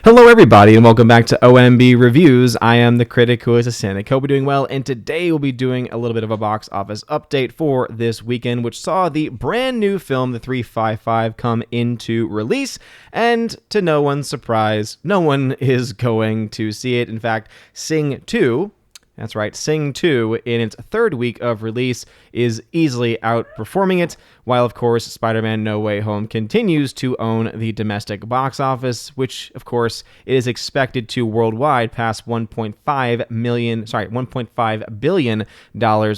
Hello everybody and welcome back to OMB Reviews. I am the critic who is a cynic. Hope you're doing well, and today we'll be doing a little bit of a box office update for this weekend, which saw the brand new film The 355 come into release, and to no one's surprise, no one is going to see it. In fact, Sing 2, that's right, Sing 2, in its third week of release, is easily outperforming it, while, of course, Spider-Man No Way Home continues to own the domestic box office, which, of course, is expected to worldwide pass $1.5 billion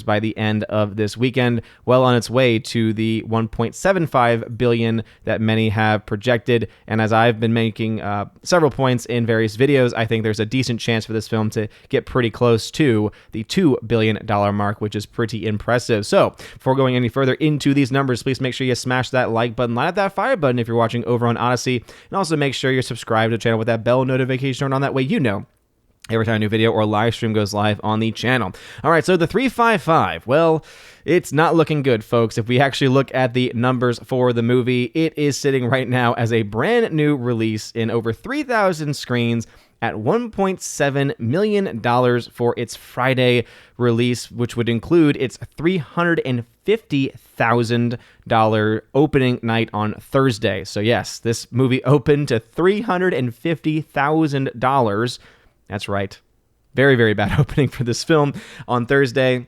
by the end of this weekend, well on its way to the $1.75 billion that many have projected. And as I've been making several points in various videos, I think there's a decent chance for this film to get pretty close to the $2 billion mark, which is pretty impressive. So, before going any further into these numbers, please make sure you smash that like button, light up that fire button if you're watching over on Odyssey, and also make sure you're subscribed to the channel with that bell notification turned on. That way you know every time a new video or live stream goes live on the channel. All right, so the 355, well, it's not looking good, folks. If we actually look at the numbers for the movie, it is sitting right now as a brand new release in over 3,000 screens at $1.7 million for its Friday release, which would include its $350,000 opening night on Thursday. So yes, this movie opened to $350,000. That's right. Very, very bad opening for this film on Thursday.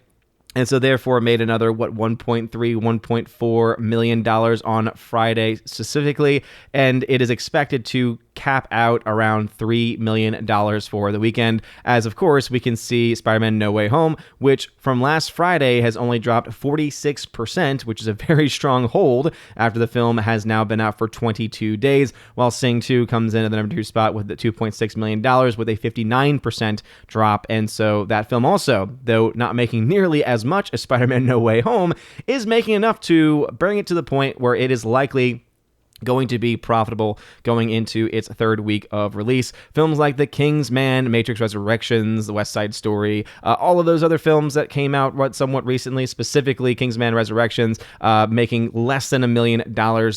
And so therefore made another, $1.4 million on Friday specifically. And it is expected to cap out around $3 million for the weekend. As of course, we can see Spider-Man No Way Home, which from last Friday has only dropped 46%, which is a very strong hold after the film has now been out for 22 days, while Sing 2 comes in at the number 2 spot with the $2.6 million with a 59% drop. And so that film also, though not making nearly as much as Spider-Man No Way Home, is making enough to bring it to the point where it is likely going to be profitable going into its third week of release. Films like The Kingsman, Matrix Resurrections, The West Side Story, all of those other films that came out somewhat recently, specifically Kingsman Resurrections, making less than $1 million,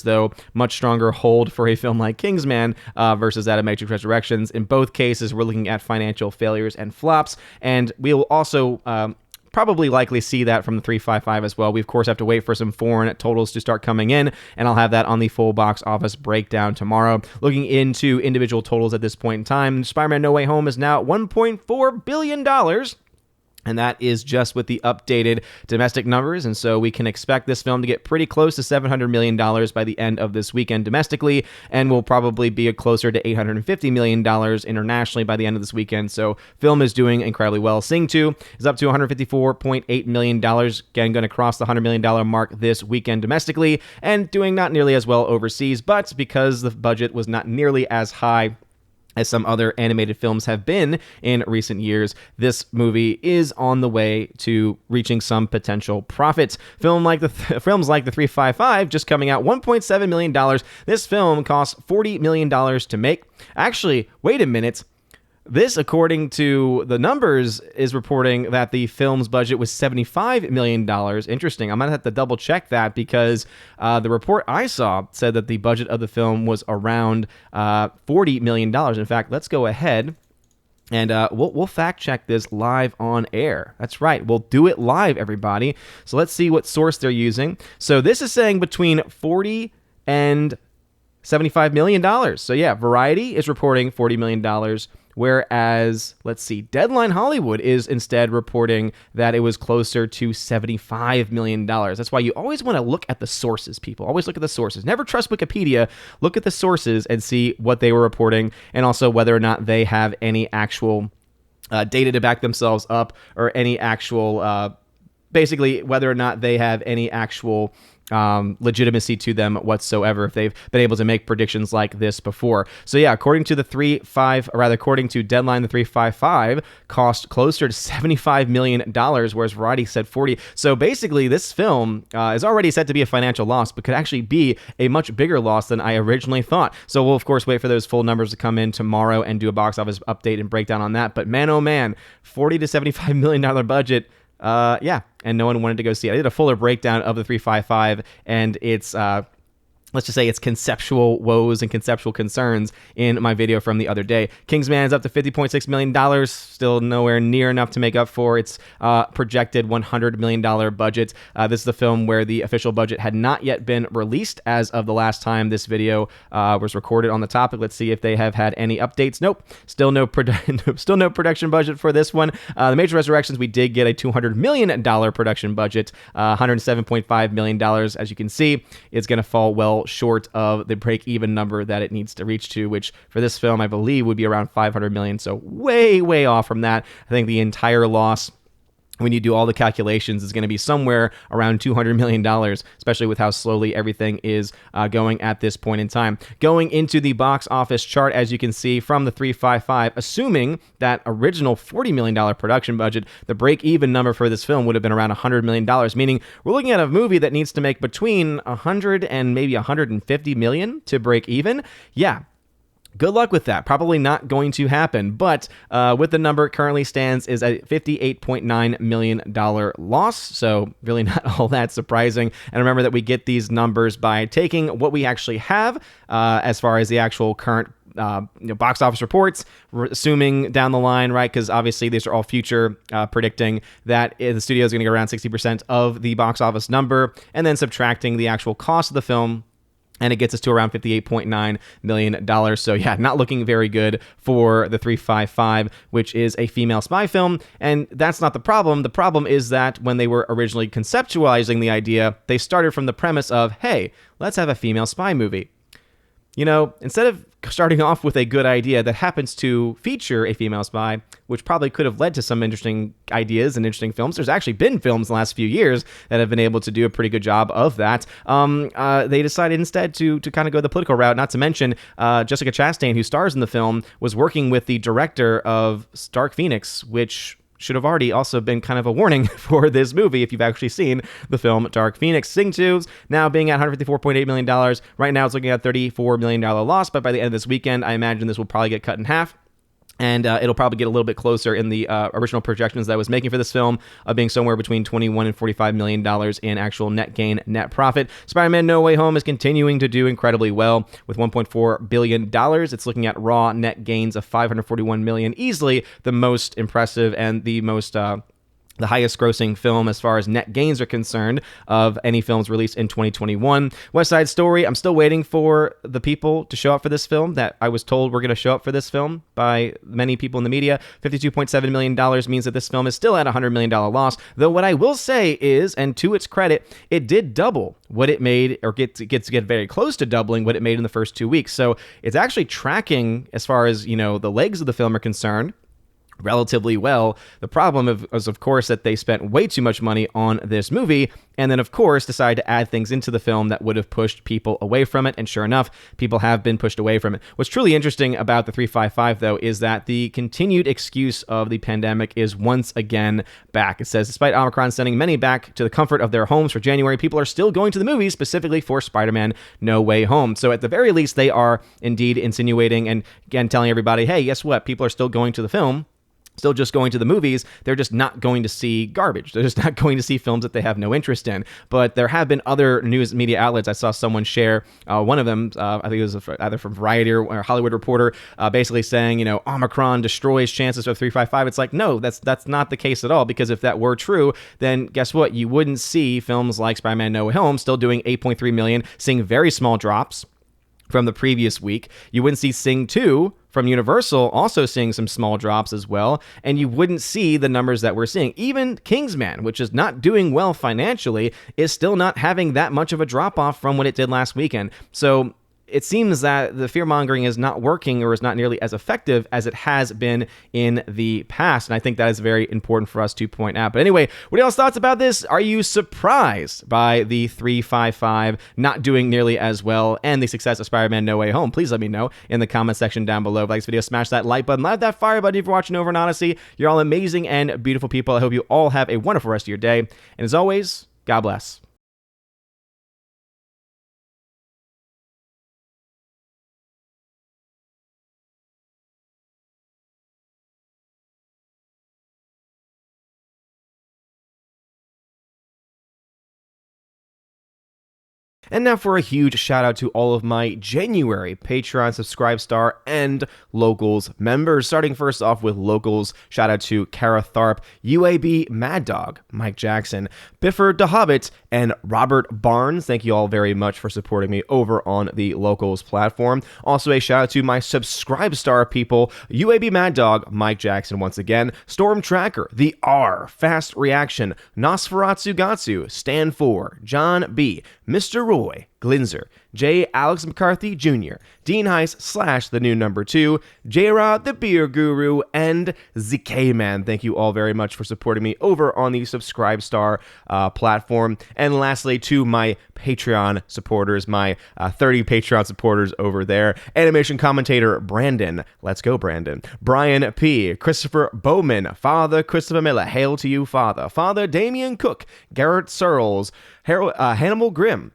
though much stronger hold for a film like Kingsman versus that of Matrix Resurrections. In both cases, we're looking at financial failures and flops, and we will also probably likely see that from the 355 as well. We, of course, have to wait for some foreign totals to start coming in, and I'll have that on the full box office breakdown tomorrow. Looking into individual totals at this point in time, Spider-Man No Way Home is now at $1.4 billion. And that is just with the updated domestic numbers. And so we can expect this film to get pretty close to $700 million by the end of this weekend domestically, and will probably be closer to $850 million internationally by the end of this weekend. So film is doing incredibly well. Sing 2 is up to $154.8 million. Again, going to cross the $100 million mark this weekend domestically, and doing not nearly as well overseas, but because the budget was not nearly as high as some other animated films have been in recent years, this movie is on the way to reaching some potential profits. Films like the 355 just coming out $1.7 million. This film cost $40 million to make. Actually, wait a minute. This, according to the numbers, is reporting that the film's budget was $75 million. Interesting. I'm going to have to double check that, because the report I saw said that the budget of the film was around $40 million. In fact, let's go ahead and we'll fact check this live on air. That's right. We'll do it live, everybody. So let's see what source they're using. So this is saying between 40 and $75 million. So yeah, Variety is reporting $40 million. Whereas, let's see, Deadline Hollywood is instead reporting that it was closer to $75 million. That's why you always want to look at the sources, people. Always look at the sources. Never trust Wikipedia. Look at the sources and see what they were reporting, and also whether or not they have any actual data to back themselves up, or any actual, basically, whether or not they have any actual legitimacy to them whatsoever, if they've been able to make predictions like this before. So yeah, according to according to Deadline, the 355 cost closer to $75 million, whereas Variety said 40. So basically, this film is already said to be a financial loss, but could actually be a much bigger loss than I originally thought. So we'll, of course, wait for those full numbers to come in tomorrow and do a box office update and breakdown on that. But man, oh man, $40 to $75 million budget. Yeah, and no one wanted to go see it. I did a fuller breakdown of the 355 and its let's just say its conceptual woes and conceptual concerns in my video from the other day. Kingsman is up to $50.6 million, still nowhere near enough to make up for its projected $100 million budget. This is the film where the official budget had not yet been released as of the last time this video was recorded on the topic. Let's see if they have had any updates. Nope, still no production budget for this one. The Major Resurrections, we did get a $200 million production budget, $107.5 million. As you can see, it's going to fall well short of the break-even number that it needs to reach to, which for this film, I believe, would be around $500 million. So way off from that. I think the entire loss, when you do all the calculations, is going to be somewhere around $200 million, especially with how slowly everything is going at this point in time. Going into the box office chart, as you can see from the 355, assuming that original $40 million production budget, the break-even number for this film would have been around $100 million, meaning we're looking at a movie that needs to make between 100 and maybe 150 million to break even. Yeah. Good luck with that. Probably not going to happen, but with the number it currently stands is a $58.9 million loss, so really not all that surprising. And remember that we get these numbers by taking what we actually have as far as the actual current box office reports, assuming down the line, right? Because obviously these are all future predicting that the studio is going to get around 60% of the box office number, and then subtracting the actual cost of the film, and it gets us to around $58.9 million. So yeah, not looking very good for the 355, which is a female spy film. And that's not the problem. The problem is that when they were originally conceptualizing the idea, they started from the premise of, hey, let's have a female spy movie. You know, instead of starting off with a good idea that happens to feature a female spy, which probably could have led to some interesting ideas and interesting films. There's actually been films in the last few years that have been able to do a pretty good job of that. They decided instead to kind of go the political route, not to mention Jessica Chastain, who stars in the film, was working with the director of Dark Phoenix, which should have already also been kind of a warning for this movie if you've actually seen the film Dark Phoenix. Sing 2's now being at $154.8 million. Right now it's looking at a $34 million loss, but by the end of this weekend, I imagine this will probably get cut in half. And it'll probably get a little bit closer in the original projections that I was making for this film of being somewhere between $21 and $45 million in actual net gain, net profit. Spider-Man No Way Home is continuing to do incredibly well with $1.4 billion. It's looking at raw net gains of $541 million, easily the most impressive and the most the highest grossing film as far as net gains are concerned of any films released in 2021. West Side Story, I'm still waiting for the people to show up for this film that I was told were going to show up for this film by many people in the media. $52.7 million means that this film is still at a $100 million loss. Though what I will say is, and to its credit, it did double what it made, or gets to get very close to doubling what it made in the first 2 weeks. So it's actually tracking, as far as, you know, the legs of the film are concerned, relatively well. The problem is, of course, that they spent way too much money on this movie, and then, of course, decided to add things into the film that would have pushed people away from it, and sure enough, people have been pushed away from it. What's truly interesting about the 355, though, is that the continued excuse of the pandemic is once again back. It says, despite Omicron sending many back to the comfort of their homes for January, people are still going to the movies, specifically for Spider-Man No Way Home. So at the very least, they are indeed insinuating and, again, telling everybody, hey, guess what? People are still going to the film, still just going to the movies. They're just not going to see garbage. They're just not going to see films that they have no interest in. But there have been other news media outlets. I saw someone share one of them, I think it was either from Variety or Hollywood Reporter, basically saying, you know, Omicron destroys chances of 355. It's like, no, that's not the case at all, because if that were true, then guess what? You wouldn't see films like Spider-Man No Way Home still doing 8.3 million, seeing very small drops from the previous week. You wouldn't see Sing 2 from Universal also seeing some small drops as well, and you wouldn't see the numbers that we're seeing. Even Kingsman, which is not doing well financially, is still not having that much of a drop-off from what it did last weekend. So it seems that the fear-mongering is not working, or is not nearly as effective as it has been in the past. And I think that is very important for us to point out. But anyway, what are y'all's thoughts about this? Are you surprised by the 355 not doing nearly as well and the success of Spider-Man No Way Home? Please let me know in the comment section down below. If you like this video, smash that like button, light that fire button if you're watching over on Odyssey. You're all amazing and beautiful people. I hope you all have a wonderful rest of your day. And as always, God bless. And now for a huge shout out to all of my January Patreon Subscribe Star and Locals members. Starting first off with Locals, shout out to Kara Tharp, UAB Mad Dog, Mike Jackson, Biffer DeHobbit, and Robert Barnes. Thank you all very much for supporting me over on the Locals platform. Also a shout out to my Subscribe Star people, UAB Mad Dog, Mike Jackson once again, Storm Tracker, The R, Fast Reaction, Nosferatu Gatsu, Stan 4, John B, Mr. Roy, Glinzer, J. Alex McCarthy Jr., Dean Heiss / the new number 2, J-Rod the Beer Guru, and ZK Man. Thank you all very much for supporting me over on the Subscribe Star platform. And lastly, to my Patreon supporters, my 30 Patreon supporters over there, animation commentator Brandon, let's go Brandon, Brian P., Christopher Bowman, Father Christopher Miller, hail to you Father, Father Damian Cook, Garrett Searles, Hannibal Grimm,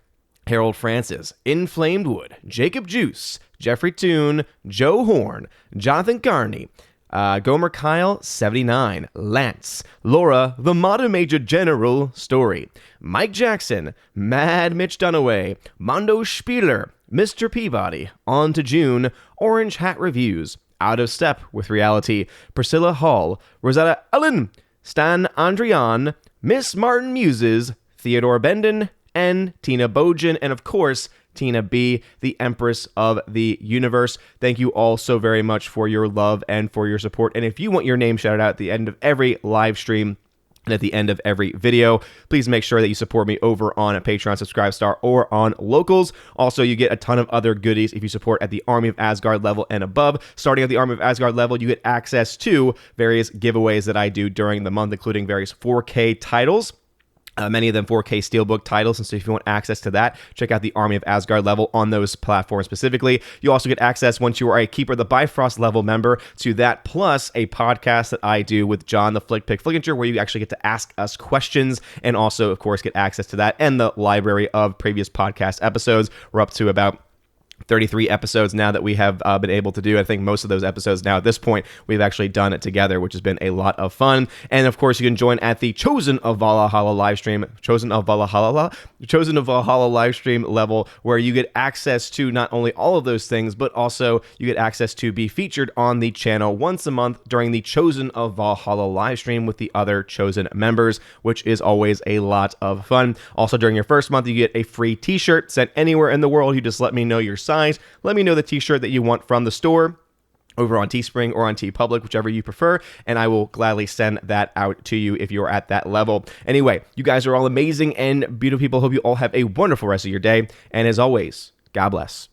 Harold Francis, Inflamed Wood, Jacob Juice, Jeffrey Toon, Joe Horn, Jonathan Carney, Gomer Kyle, 79, Lance, Laura, The Modern Major General Story, Mike Jackson, Mad Mitch Dunaway, Mondo Spieler, Mr. Peabody, On to June, Orange Hat Reviews, Out of Step with Reality, Priscilla Hall, Rosetta Ellen, Stan Andrian, Miss Martin Muses, Theodore Benden, and Tina Bojan, and of course, Tina B., the Empress of the Universe. Thank you all so very much for your love and for your support. And if you want your name shouted out at the end of every live stream and at the end of every video, please make sure that you support me over on a Patreon Subscribe Star or on Locals. Also, you get a ton of other goodies if you support at the Army of Asgard level and above. Starting at the Army of Asgard level, you get access to various giveaways that I do during the month, including various 4K titles. Many of them 4K Steelbook titles, and so if you want access to that, check out the Army of Asgard level on those platforms specifically. You also get access, once you are a Keeper of the Bifrost level member, to that, plus a podcast that I do with John the Flick Pick Flickinger, where you actually get to ask us questions, and also, of course, get access to that and the library of previous podcast episodes. We're up to about 33 episodes now that we have been able to do. I think most of those episodes now at this point we've actually done it together, which has been a lot of fun. And of course, you can join at the Chosen of Valhalla live stream, Chosen of Valhalla live stream level, where you get access to not only all of those things, but also you get access to be featured on the channel once a month during the Chosen of Valhalla live stream with the other Chosen members, which is always a lot of fun. Also, during your first month, you get a free t-shirt sent anywhere in the world. You just let me know your size. Let me know the t-shirt that you want from the store over on Teespring or on TeePublic, whichever you prefer, and I will gladly send that out to you if you're at that level. Anyway, you guys are all amazing and beautiful people. Hope you all have a wonderful rest of your day, and as always, God bless.